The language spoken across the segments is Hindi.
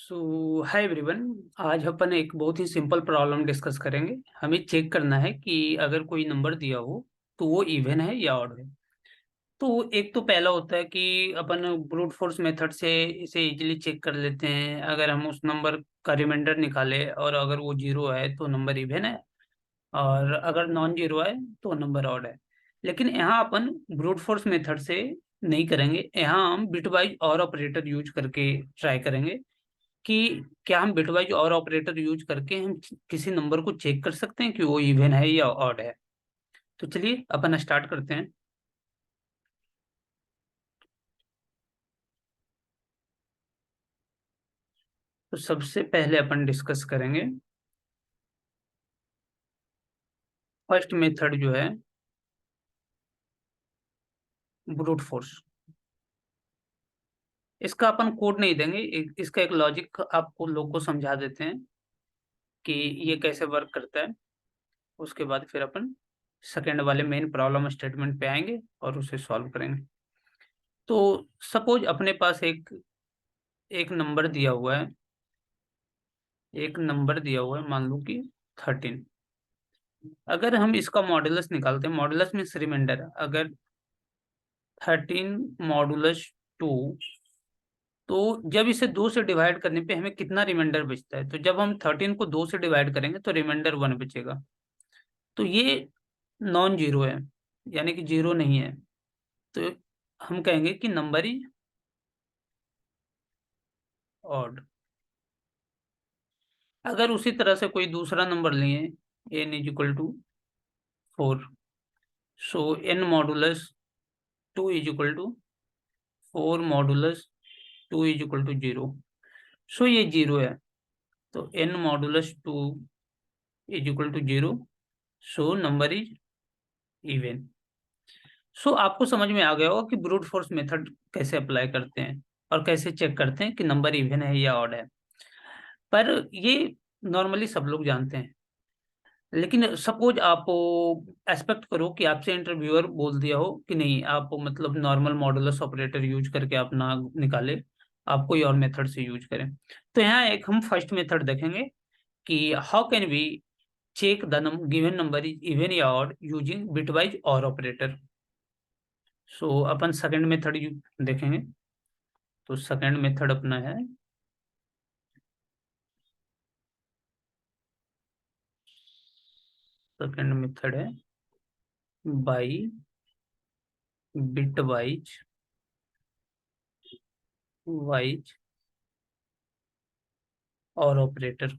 सो हाय एवरीवन। आज अपन एक बहुत ही सिंपल प्रॉब्लम डिस्कस करेंगे। हमें चेक करना है कि अगर कोई नंबर दिया हो तो वो इवन है या ऑड है। तो एक तो पहला होता है कि अपन ब्रूट फोर्स मेथड से इसे इजीली चेक कर लेते हैं। अगर हम उस नंबर का रिमाइंडर निकाले और अगर वो जीरो है तो नंबर इवन है, और अगर नॉन जीरो है तो नंबर ऑड है। लेकिन यहाँ अपन ब्रूट फोर्स मेथड से नहीं करेंगे, यहाँ हम बिटवाइज और ऑपरेटर यूज करके ट्राई करेंगे कि क्या हम बिटवाइज और ऑपरेटर यूज करके हम किसी नंबर को चेक कर सकते हैं कि वो इवन है या ऑड है। तो चलिए अपन स्टार्ट करते हैं। तो सबसे पहले अपन डिस्कस करेंगे फर्स्ट मेथड जो है ब्रूट फोर्स। इसका अपन कोड नहीं देंगे, इसका एक लॉजिक आपको लोग को समझा देते हैं कि ये कैसे वर्क करता है। उसके बाद फिर अपन सेकेंड वाले मेन प्रॉब्लम स्टेटमेंट पे आएंगे और उसे सॉल्व करेंगे। तो सपोज अपने पास एक एक नंबर दिया हुआ है, मान लो कि 13। अगर हम इसका मॉडुलस निकालते हैं, मॉडुलस मीन्स रिमाइंडर, अगर 13 मॉडुलस 2, तो जब इसे 2 से डिवाइड करने पे हमें कितना रिमाइंडर बचता है। तो जब हम 13 को 2 से डिवाइड करेंगे तो रिमाइंडर 1 बचेगा। तो ये नॉन जीरो है, यानी कि जीरो नहीं है। तो हम कहेंगे कि नंबर इज ऑड। अगर उसी तरह से कोई दूसरा नंबर लिए, n is equal to 4, so n modulus 2 is equal to 4 modulus 2 is equal to 0। So ये जीरो है, तो n modulus 2 is equal to 0, so number is even. So आपको समझ में आ गया होगा कि ब्रूट फोर्स मेथड कैसे अप्लाई करते हैं और कैसे चेक करते हैं कि नंबर इवन है या ऑड है। पर ये नॉर्मली सब लोग जानते हैं। लेकिन सपोज आप एक्सपेक्ट करो कि आपसे इंटरव्यूअर बोल दिया हो कि नहीं, आप मतलब नॉर्मल मॉडुलस ऑपरेटर यूज करके आप ना निकाले, आप कोई और मेथड से यूज करें। तो यहाँ एक हम फर्स्ट मेथड देखेंगे कि how can we check the given number is even या ऑड यूजिंग बिटवाइज और ऑपरेटर। सो अपन सेकंड मेथड देखेंगे। तो सेकंड मेथड अपना है, सेकंड मेथड है बाई बिटवाइज वाइज और ऑपरेटर।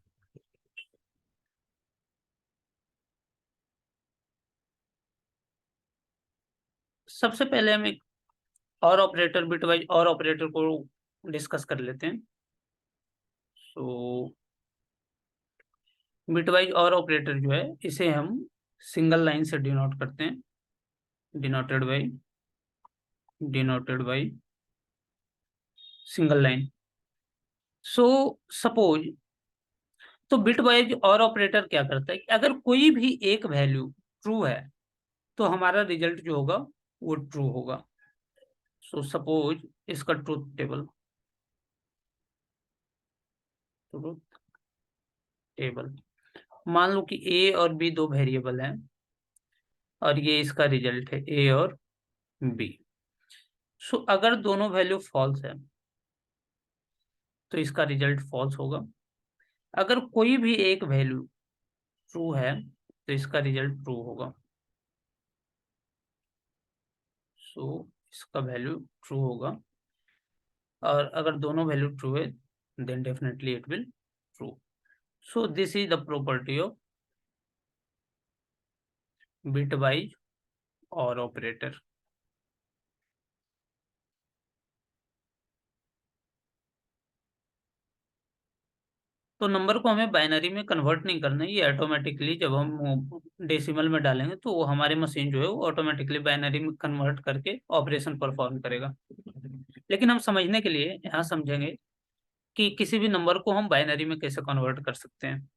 सबसे पहले हम एक और ऑपरेटर, बिटवाइज और ऑपरेटर को डिस्कस कर लेते हैं। सो बिटवाइज और ऑपरेटर जो है इसे हम सिंगल लाइन से डिनोट करते हैं, denoted by single line. So suppose, तो बिटवाइज और ऑपरेटर क्या करता है कि अगर कोई भी एक वैल्यू ट्रू है तो हमारा रिजल्ट जो होगा वो ट्रू होगा। सो सपोज इसका ट्रूथ टेबल, मान लो कि ए और बी दो वेरिएबल हैं और ये इसका रिजल्ट है ए और बी। सो अगर दोनों वैल्यू फॉल्स है तो इसका रिजल्ट फॉल्स होगा। अगर कोई भी एक वैल्यू ट्रू है तो इसका रिजल्ट ट्रू होगा। सो इसका वैल्यू ट्रू होगा, और अगर दोनों वैल्यू ट्रू है then definitely it will true. So this is the property of bitwise और ऑपरेटर। तो नंबर को हमें बाइनरी में कन्वर्ट नहीं करना है, ये ऑटोमेटिकली जब हम डेसिमल में डालेंगे तो वो हमारे मशीन जो है वो ऑटोमेटिकली बाइनरी में कन्वर्ट करके ऑपरेशन परफॉर्म करेगा। लेकिन हम समझने के लिए यहाँ समझेंगे कि किसी भी नंबर को हम बाइनरी में कैसे कन्वर्ट कर सकते हैं।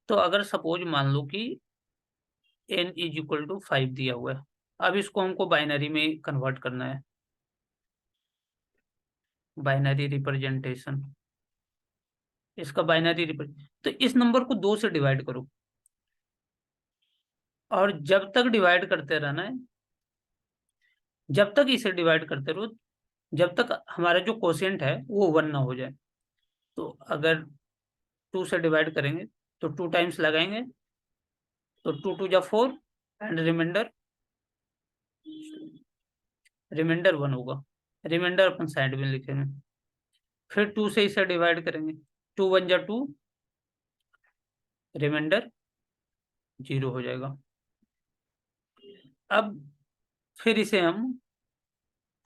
तो अगर सपोज मान लो कि n इज इक्वल टू 5 दिया हुआ है, अब इसको हमको बाइनरी में कन्वर्ट करना है, बाइनरी रिप्रेजेंटेशन। इसका बाइनरी रिप्रेजेंट, तो इस नंबर को 2 से डिवाइड करो और जब तक डिवाइड करते रहना है, जब तक इसे डिवाइड करते रहो, जब तक हमारा जो कोशिएंट है वो 1 ना हो जाए। तो अगर 2 से डिवाइड करेंगे तो 2 टाइम्स लगाएंगे, तो 2 2 जा 4 एंड रिमाइंडर, रिमाइंडर 1 होगा। रिमाइंडर अपन साइड में लिखेंगे। फिर 2 से इसे डिवाइड करेंगे, 2 1 जा 2, रिमाइंडर 0 हो जाएगा। अब फिर इसे हम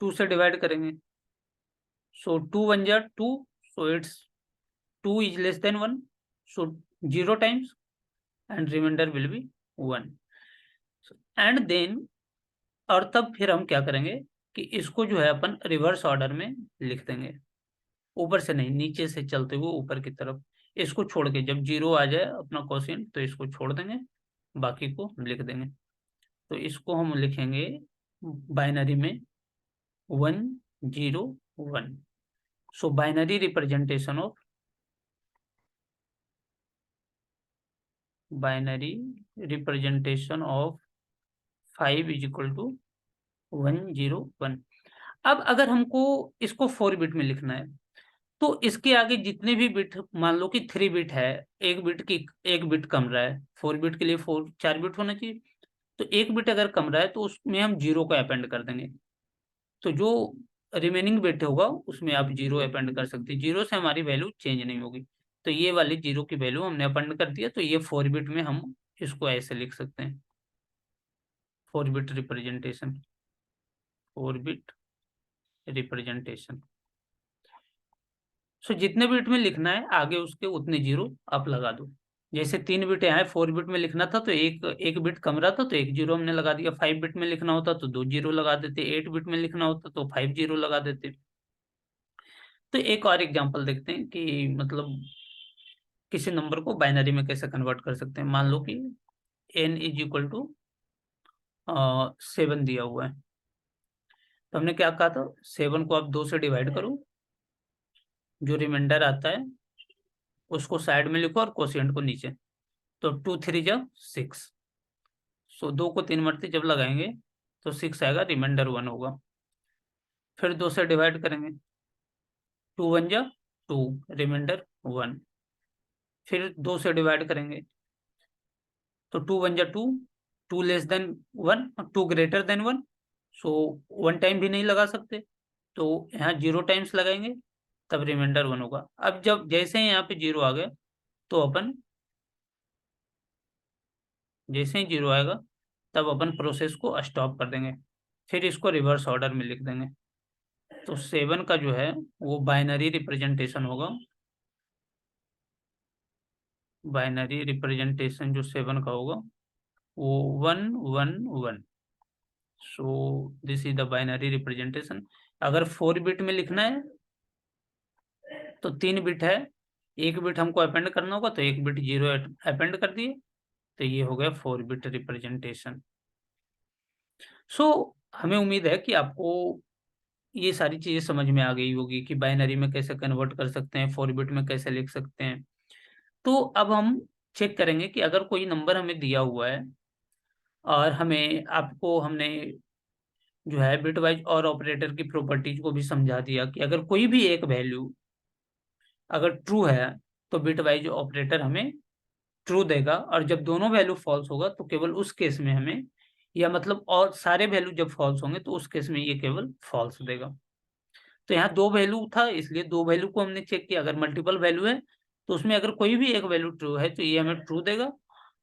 2 से डिवाइड करेंगे, सो 2 1 जा 2, so it's 2 is less than 1, so 0 times and remainder will be 1। And then, और तब फिर हम क्या करेंगे कि इसको जो है अपन रिवर्स ऑर्डर में लिख देंगे, ऊपर से नहीं, नीचे से चलते हुए ऊपर की तरफ। इसको छोड़ के जब 0 आ जाए अपना क्वोशिएंट तो इसको छोड़ देंगे, बाकी को लिख देंगे। तो इसको हम लिखेंगे बाइनरी में 1 0 1। So binary representation of, binary representation of 5 is equal to 1 0 1। अब अगर हमको इसको 4 बिट में लिखना है, तो इसके आगे जितने भी बिट, मान लो कि 3 बिट है, एक बिट की एक बिट कम रहा है, 4 बिट के लिए 4 बिट होना चाहिए, तो एक बिट अगर कम रहा है तो उसमें हम 0 को अपेंड कर देंगे। तो जो रिमेनिंग बिट होगा उसमें आप 0 अपेंड कर सकते हैं, 0 से हमारी वैल्यू चेंज नहीं होगी। तो ये वाली 0 की वैल्यू हमने अपेंड कर दिया, तो ये 4 बिट में हम इसको ऐसे लिख सकते हैं, 4 बिट रिप्रेजेंटेशन, 4 बिट रिप्रेजेंटेशन। सो जितने बिट में लिखना है आगे उसके उतने 0 आप लगा दो। जैसे 3 बिट यहाँ 4 बिट में लिखना था तो एक एक बिट कम रहा था तो एक 0 हमने लगा दिया, 5 बिट में लिखना होता तो 2 0 लगा देते, 8 बिट में लिखना होता तो 5 0 लगा देते। तो एक और एग्जांपल देखते हैं कि मतलब किसी नंबर को बाइनरी में कैसे कन्वर्ट कर सकते हैं। मान लो कि n इज इक्वल टू 7 दिया हुआ है, तो हमने क्या कहा था, 7 को आप 2 से डिवाइड करो, जो रिमाइंडर आता है उसको साइड में लिखो और कोशिएंट को नीचे। तो 2 3 जा 6, सो 2 को 3 मरते जब लगाएंगे तो 6 आएगा, रिमाइंडर 1 होगा। फिर 2 से डिवाइड करेंगे, 2 1 जा 2, रिमाइंडर 1। फिर 2 से डिवाइड करेंगे तो 2 1 जा 2, 2 लेस देन 1, 2 ग्रेटर देन 1, सो 1 टाइम भी नहीं लगा सकते, तो यहाँ 0 टाइम्स लगाएंगे, तब रिमाइंडर 1 होगा। अब जब जैसे ही यहाँ पे 0 आ गए तो अपन, जैसे ही 0 आएगा तब अपन प्रोसेस को स्टॉप कर देंगे, फिर इसको रिवर्स ऑर्डर में लिख देंगे। तो 7 का जो है वो बाइनरी रिप्रेजेंटेशन होगा, बाइनरी रिप्रेजेंटेशन जो 7 का होगा वो 1 1 1। सो this is the binary representation. अगर 4 बिट में लिखना है तो 3 बिट है, एक बिट हमको अपेंड करना होगा, तो एक बिट 0 अपेंड कर दिए, तो ये हो गया 4 बिट रिप्रेजेंटेशन। सो हमें उम्मीद है कि आपको ये सारी चीजें समझ में आ गई होगी कि बाइनरी में कैसे कन्वर्ट कर सकते हैं, 4 बिट में कैसे लिख सकते हैं। तो अब हम चेक करेंगे कि अगर कोई नंबर हमें दिया हुआ है और हमें, आपको हमने जो है बिट वाइज और ऑपरेटर की प्रॉपर्टीज को भी समझा दिया कि अगर कोई भी एक वैल्यू अगर ट्रू है तो बिट वाइज ऑपरेटर हमें ट्रू देगा, और जब दोनों वैल्यू फॉल्स होगा तो केवल उस केस में हमें, या मतलब और सारे वैल्यू जब फॉल्स होंगे तो उस केस में ये केवल फॉल्स देगा। तो यहाँ 2 वैल्यू था, इसलिए 2 वैल्यू को हमने चेक किया। अगर मल्टीपल वैल्यू है तो उसमें अगर कोई भी एक वैल्यू ट्रू है तो ये हमें ट्रू देगा,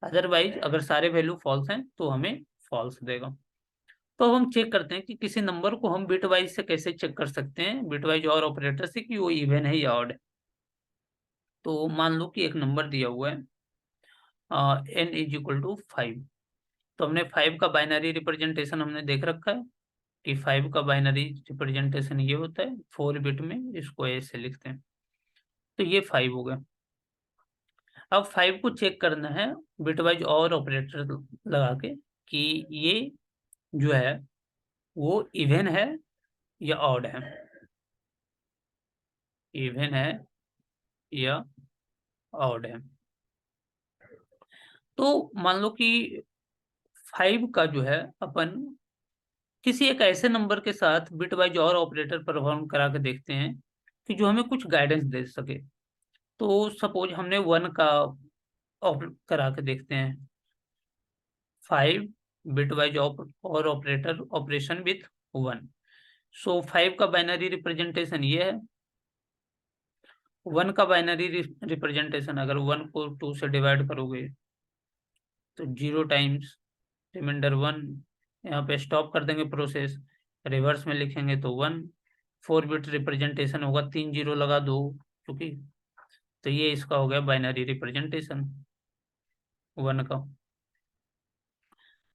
अदरवाइज अगर सारे वैल्यू फॉल्स हैं तो हमें फॉल्स देगा। तो अब हम चेक करते हैं कि किसी नंबर को हम बिट वाइज से कैसे चेक कर सकते हैं, बिट वाइज और ऑपरेटर से, कि वो इवन है या ऑड है। तो मान लो कि एक नंबर दिया हुआ है n इज इक्वल टू 5। तो हमने 5 का बाइनरी रिप्रेजेंटेशन हमने देख रखा है कि 5 का बाइनरी रिप्रेजेंटेशन ये होता है, 4 बिट में इसको ऐसे लिखते हैं। तो ये 5 हो गया। अब 5 को चेक करना है बिट वाइज और ऑपरेटर लगा के कि ये जो है वो इवन है या ऑड है, इवन है या ऑड है। तो मान लो कि 5 का जो है अपन किसी एक ऐसे नंबर के साथ बिटवाइज और ऑपरेटर परफॉर्म करा के देखते हैं कि जो हमें कुछ गाइडेंस दे सके। तो सपोज हमने 1 का करा के देखते हैं, 5 बिटवाइज और ऑपरेटर ऑपरेशन विथ 1। सो 5 का बाइनरी रिप्रेजेंटेशन ये है। 1 का बाइनरी रिप्रेजेंटेशन, अगर 1 को 2 से डिवाइड करोगे तो 0 टाइम्स रिमाइंडर 1। यहाँ पे स्टॉप कर देंगे प्रोसेस, रिवर्स में लिखेंगे तो 1। 4 बिट रिप्रेजेंटेशन होगा, 3 जीरो लगा दो, क्योंकि तो ये इसका हो गया बाइनरी रिप्रेजेंटेशन 1 का।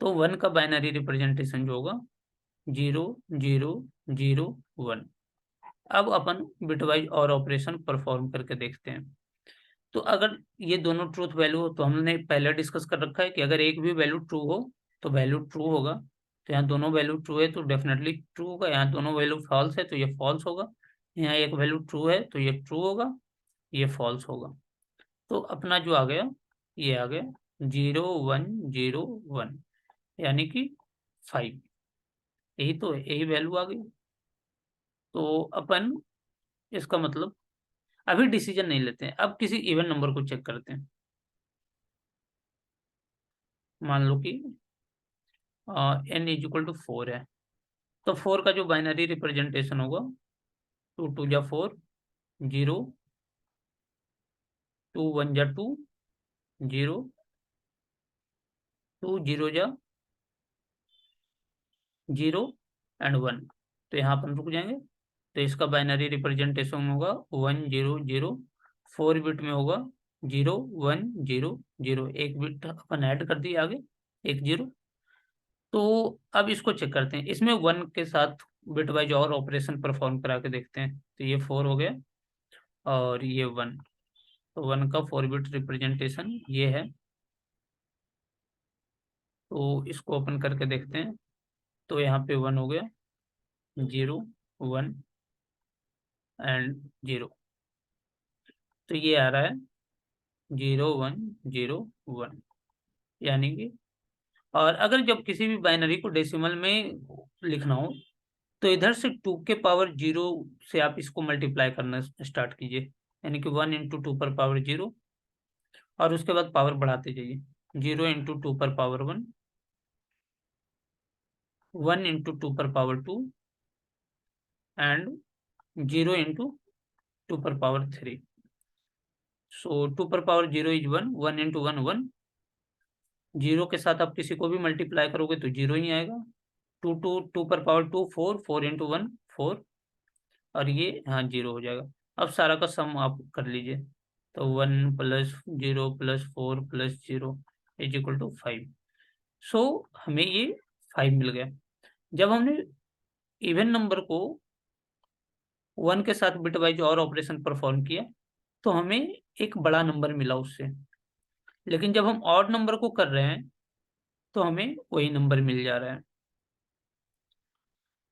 तो 1 का बाइनरी रिप्रेजेंटेशन जो होगा 0 0 0 1। अब अपन बिटवाइज और ऑपरेशन परफॉर्म करके देखते हैं। तो अगर ये दोनों ट्रूथ वैल्यू हो, तो हमने पहले डिस्कस कर रखा है कि अगर एक भी वैल्यू ट्रू हो तो वैल्यू ट्रू होगा। तो यहाँ दोनों वैल्यू ट्रू है तो डेफिनेटली ट्रू होगा। यहाँ दोनों वैल्यू फॉल्स है तो ये फॉल्स होगा। यहाँ एक वैल्यू ट्रू है तो ये ट्रू होगा, ये फॉल्स होगा। तो अपना जो आ गया, ये आ गया 0 1 0 1, यानी कि 5। यही तो है, यही वैल्यू आ गई। तो अपन इसका मतलब अभी डिसीजन नहीं लेते हैं, अब किसी इवन नंबर को चेक करते हैं। मान लो कि n = 4 है। तो 4 का जो बाइनरी रिप्रेजेंटेशन होगा, 2 2 जा 4, 0, 2 1 जा 2, 0, 2 0 जा 0 एंड 1। तो यहाँ अपन रुक जाएंगे। तो इसका बाइनरी रिप्रेजेंटेशन होगा 1 0 0। 4 बिट में होगा 0 1 0 0, एक बिट अपन ऐड कर दिए आगे, 1 0। तो अब इसको चेक करते हैं, इसमें 1 के साथ बिट वाइज और ऑपरेशन परफॉर्म करा के देखते हैं। तो ये 4 हो गया और ये 1। तो 1 का 4 बिट रिप्रेजेंटेशन ये है। तो इसको ओपन करके देखते हैं। तो यहाँ पे 1 हो गया, 0 1 एंड 0। तो ये आ रहा है 0 1 0 1, यानी कि। और अगर जब किसी भी बाइनरी को डेसिमल में लिखना हो तो इधर से 2 के पावर 0 से आप इसको मल्टीप्लाई करना स्टार्ट कीजिए, यानी कि 1 इंटू 2 पर पावर 0, और उसके बाद पावर बढ़ाते जाइए। 0 इंटू 2 पर पावर 1, 1 इंटू 2 पर पावर 2 एंड 0 इंटू 2 पर पावर 3। सो 2 पर पावर 0 इज 1, 1 इंटू 1 1। 0 के साथ आप किसी को भी मल्टीप्लाई करोगे तो 0 ही आएगा। 2 पर पावर 2 4, 4 इंटू 1 4, और ये हाँ 0 हो जाएगा। अब सारा का सम आप कर लीजिए। तो 1 plus 0 plus 4 plus 0 is equal to 5। So हमें ये 5 मिल गया। जब हमने इवन नंबर को 1 के साथ बिटवाइज और ऑपरेशन परफॉर्म किया तो हमें एक बड़ा नंबर मिला उससे। लेकिन जब हम ऑड नंबर को कर रहे हैं तो हमें वही नंबर मिल जा रहा है।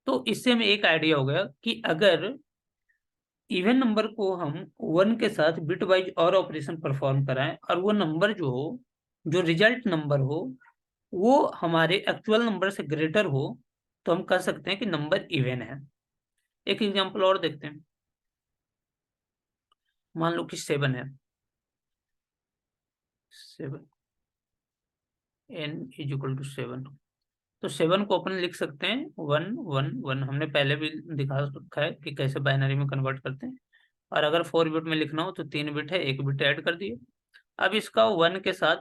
तो इससे हमें एक आइडिया हो गया कि अगर इवन नंबर को हम 1 के साथ बिट वाइज और ऑपरेशन परफॉर्म कराएं और वो नंबर जो हो, जो रिजल्ट नंबर हो, वो हमारे एक्चुअल नंबर से ग्रेटर हो, तो हम कह सकते हैं कि नंबर इवन है। एक एग्जांपल और देखते हैं। मान लो कि 7 है। 7, n = 7। तो 7 को अपन लिख सकते हैं 1 1 1। हमने पहले भी दिखा रखा है कि कैसे बाइनरी में कन्वर्ट करते हैं। और अगर 4 बिट में लिखना हो तो 3 बिट है, एक बिट ऐड कर दिए। अब इसका 1 के साथ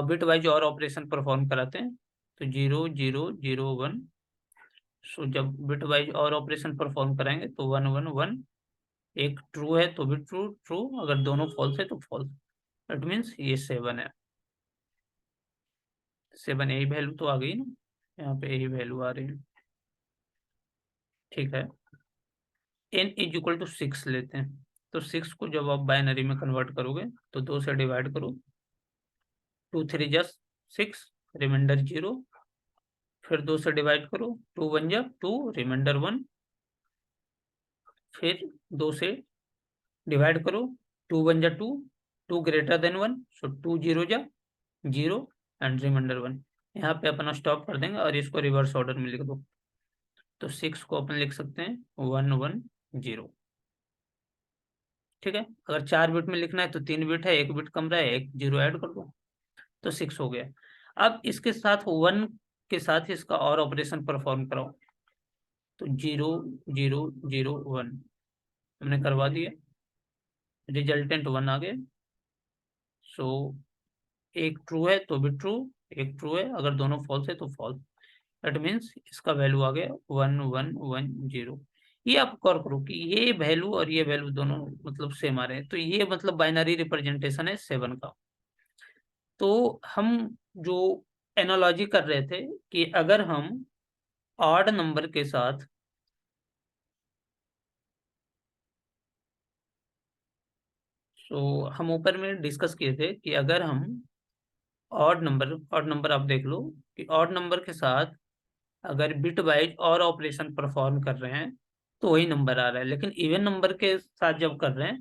बिट वाइज और ऑपरेशन परफॉर्म कराते हैं। तो 0 0 0 1। सो जब बिट वाइज और ऑपरेशन परफॉर्म कराएंगे तो 1 1 1। एक ट्रू है तो भी ट्रू ट्रू, अगर दोनों फॉल्स है तो फॉल्स। इट मीन्स ये 7 है। 7 यही वैल्यू तो आ गई ना, यहाँ पे यही वैल्यू आ रही है। ठीक है। n = 6 लेते हैं। तो 6 को जब आप बाइनरी में कन्वर्ट करोगे तो 2 से डिवाइड करो। 2 3 जा 6, रिमाइंडर 0। फिर 2 से डिवाइड करो, 2 1 जा 2, रिमाइंडर 1। फिर 2 से डिवाइड करो, 2 1 जा 2, 2 ग्रेटर देन 1, सो 2 0 जा 0 एंड रिमाइंडर 1। यहाँ पे अपना स्टॉप कर देंगे और इसको रिवर्स ऑर्डर में लिख दो। तो 6 को अपन लिख सकते हैं 1 1 0। ठीक है, अगर 4 बिट में लिखना है तो 3 बिट है, 1 बिट कम रहा है, एक 0 ऐड कर दो, तो 6 हो गया। अब इसके साथ 1 के साथ इसका और ऑपरेशन परफॉर्म कराओ, तो 0 0 0 1 हमने करवा दिया, रिजल्टेंट 1 आ गया। सो एक ट्रू है तो भी ट्रू, एक ट्रू है, अगर दोनों फॉल्स है तो फॉल्स। दैट मीन्स इसका वैल्यू आ गया 1 1 1 0। ये आप गौर करो कि ये वैल्यू और ये वैल्यू दोनों मतलब सेम आ रहे हैं, तो ये मतलब बाइनरी रिप्रेजेंटेशन है 7 का। तो हम जो एनालॉजी कर रहे थे कि अगर हम ऑड नंबर के साथ हम ऊपर में डिस्कस किए थे कि अगर हम ऑड नंबर आप देख लो कि ऑड नंबर के साथ अगर बिट वाइज और ऑपरेशन परफॉर्म कर रहे हैं तो वही नंबर आ रहा है, लेकिन इवन नंबर के साथ जब कर रहे हैं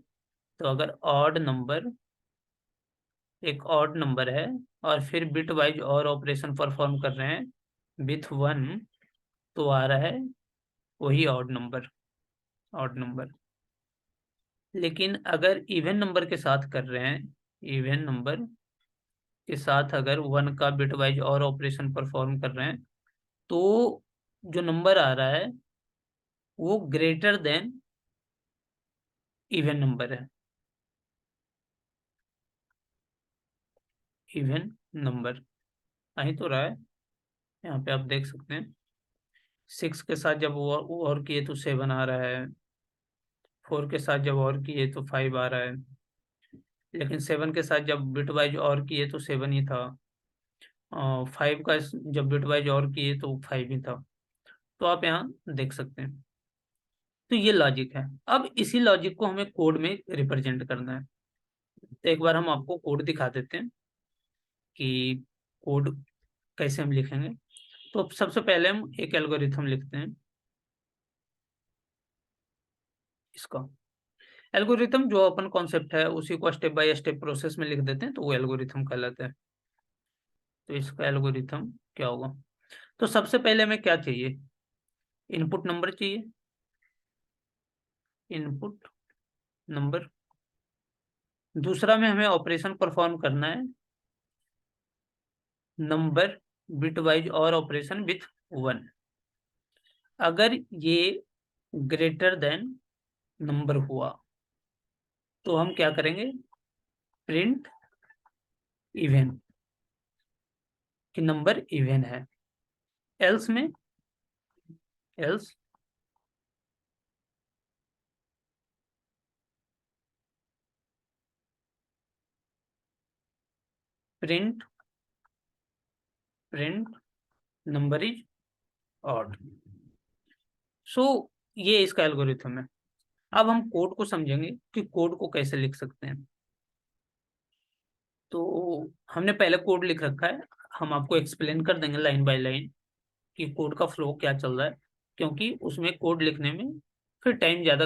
तो अगर ऑड नंबर एक ऑड नंबर है और फिर बिट वाइज और ऑपरेशन परफॉर्म कर रहे हैं विथ 1, तो आ रहा है वही ऑड नंबर। लेकिन अगर इवन नंबर के साथ कर रहे हैं, इवन नंबर के साथ अगर 1 का बिट वाइज और ऑपरेशन परफॉर्म कर रहे हैं, तो जो नंबर आ रहा है वो ग्रेटर देन इवन नंबर है, इवन नंबर आ ही तो रहा है। यहाँ पे आप देख सकते हैं 6 के साथ जब वो और किए तो 7 आ रहा है, 4 के साथ जब और किए तो 5 आ रहा है, लेकिन 7 के साथ जब बिट वाइज और किए तो 7 ही था। 5 का जब बिट वाइज और किए तो 5 ही था। तो आप यहाँ देख सकते हैं। तो ये लॉजिक है। अब इसी लॉजिक को हमें कोड में रिप्रेजेंट करना है। तो एक बार हम आपको कोड दिखा देते हैं कि कोड कैसे हम लिखेंगे। तो सबसे पहले हम एक एल्गोरिथम लिखते हैं इसका। एल्गोरिथम जो अपन कॉन्सेप्ट है उसी को स्टेप बाय स्टेप प्रोसेस में लिख देते हैं, तो वो एल्गोरिथम कहलाता है। तो इसका एल्गोरिथम क्या होगा? तो सबसे पहले हमें क्या चाहिए? इनपुट नंबर चाहिए, इनपुट नंबर। दूसरा में हमें ऑपरेशन परफॉर्म करना है नंबर बिट वाइज और ऑपरेशन विथ 1। अगर ये ग्रेटर देन नंबर हुआ तो हम क्या करेंगे? प्रिंट इवन कि नंबर इवन है। एल्स में else print print number is odd. So ये इसका एल्गोरिथम है। अब हम कोड को समझेंगे कि कोड को कैसे लिख सकते हैं। तो हमने पहले कोड लिख रखा है, हम आपको एक्सप्लेन कर देंगे लाइन बाय लाइन कि कोड का फ्लो क्या चल रहा है, क्योंकि उसमें कोड लिखने में फिर टाइम ज़्यादा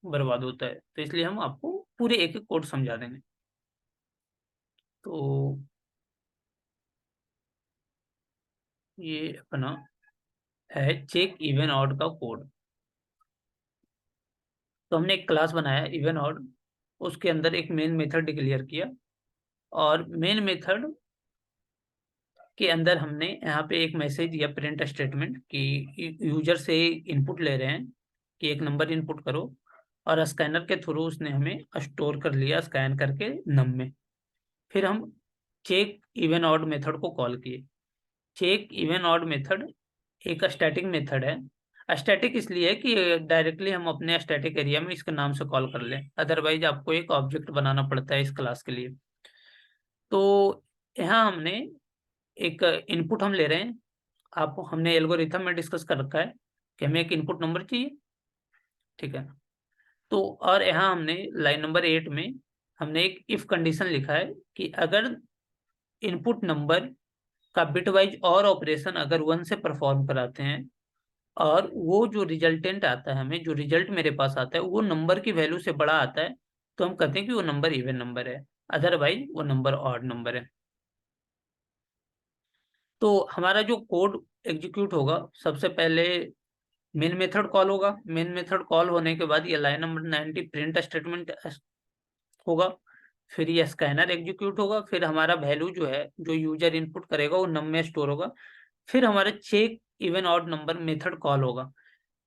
बर्बाद होता है, तो इसलिए हम आपको पूरे एक एक कोड समझा देंगे। तो ये अपना है चेक इवन ऑड का कोड। तो हमने एक क्लास बनाया इवन ऑड, उसके अंदर एक मेन मेथड डिक्लेयर किया, और मेन मेथड के अंदर हमने यहाँ पे एक मैसेज या प्रिंट स्टेटमेंट कि यूजर से इनपुट ले रहे हैं कि एक नंबर इनपुट करो, और स्कैनर के थ्रू उसने हमें स्टोर कर लिया स्कैन करके नम में। फिर हम चेक इवन ऑड मेथड को कॉल किए। चेक इवन ऑड मेथड एक स्टैटिक मेथड है। स्टैटिक इसलिए है कि डायरेक्टली हम अपने स्टैटिक एरिया में इसके नाम से कॉल कर लें, अदरवाइज आपको एक ऑब्जेक्ट बनाना पड़ता है इस क्लास के लिए। तो यहाँ हमने एक इनपुट हम ले रहे हैं। आप हमने एल्गोरिथम में डिस्कस कर रखा है कि हमें एक इनपुट नंबर चाहिए, ठीक है। तो और यहाँ हमने लाइन नंबर 8 में हमने एक इफ कंडीशन लिखा है कि अगर इनपुट नंबर का बिट वाइज और ऑपरेशन अगर 1 से परफॉर्म कराते हैं, और वो जो रिजल्टेंट आता है, हमें जो रिजल्ट मेरे पास आता है वो नंबर की वैल्यू से बड़ा आता है, तो हम कहते हैं कि वो नंबर इवन नंबर है, अदरवाइज वो नंबर ऑड नंबर है। तो हमारा जो कोड एग्जीक्यूट होगा, सबसे पहले मेन मेथड कॉल होगा। मेन मेथड कॉल होने के बाद ये लाइन नंबर 90 प्रिंट स्टेटमेंट होगा। फिर ये स्कैनर एग्जीक्यूट होगा। फिर हमारा वैल्यू जो है, जो यूजर इनपुट करेगा, वो नम में स्टोर होगा। फिर हमारा check even odd number method call होगा।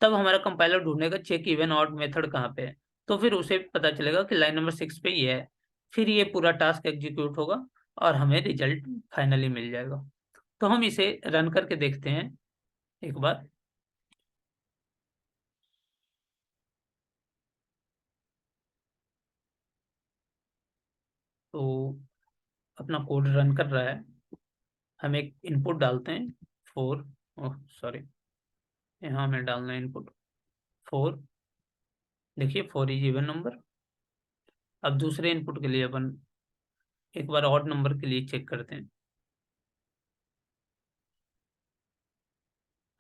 तब हमारा कंपाइलर ढूंढेगा चेक इवन ऑड मेथड कहाँ पे है। तो फिर उसे पता चलेगा कि लाइन नंबर 6 पे ये है। फिर ये पूरा टास्क एग्जीक्यूट होगा और हमें रिजल्ट फाइनली मिल जाएगा। तो हम इसे रन करके देखते हैं एक बार। तो अपना कोड रन कर रहा है। हम एक इनपुट डालते हैं, 4। ओह सॉरी, यहाँ हमें डालना है इनपुट 4। देखिए 4 इज इवन नंबर। अब दूसरे इनपुट के लिए अपन एक बार ऑड नंबर के लिए चेक करते हैं।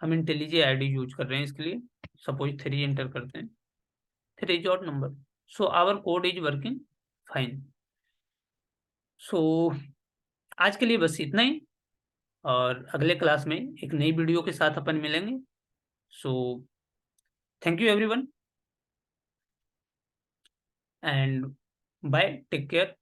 हम इंटेलिजे आईडी यूज कर रहे हैं इसके लिए। सपोज 3 एंटर करते हैं। 3 is odd number. So our code is working fine. So आज के लिए बस इतना ही, और अगले क्लास में एक नई वीडियो के साथ अपन मिलेंगे। So thank you everyone, and bye, take care.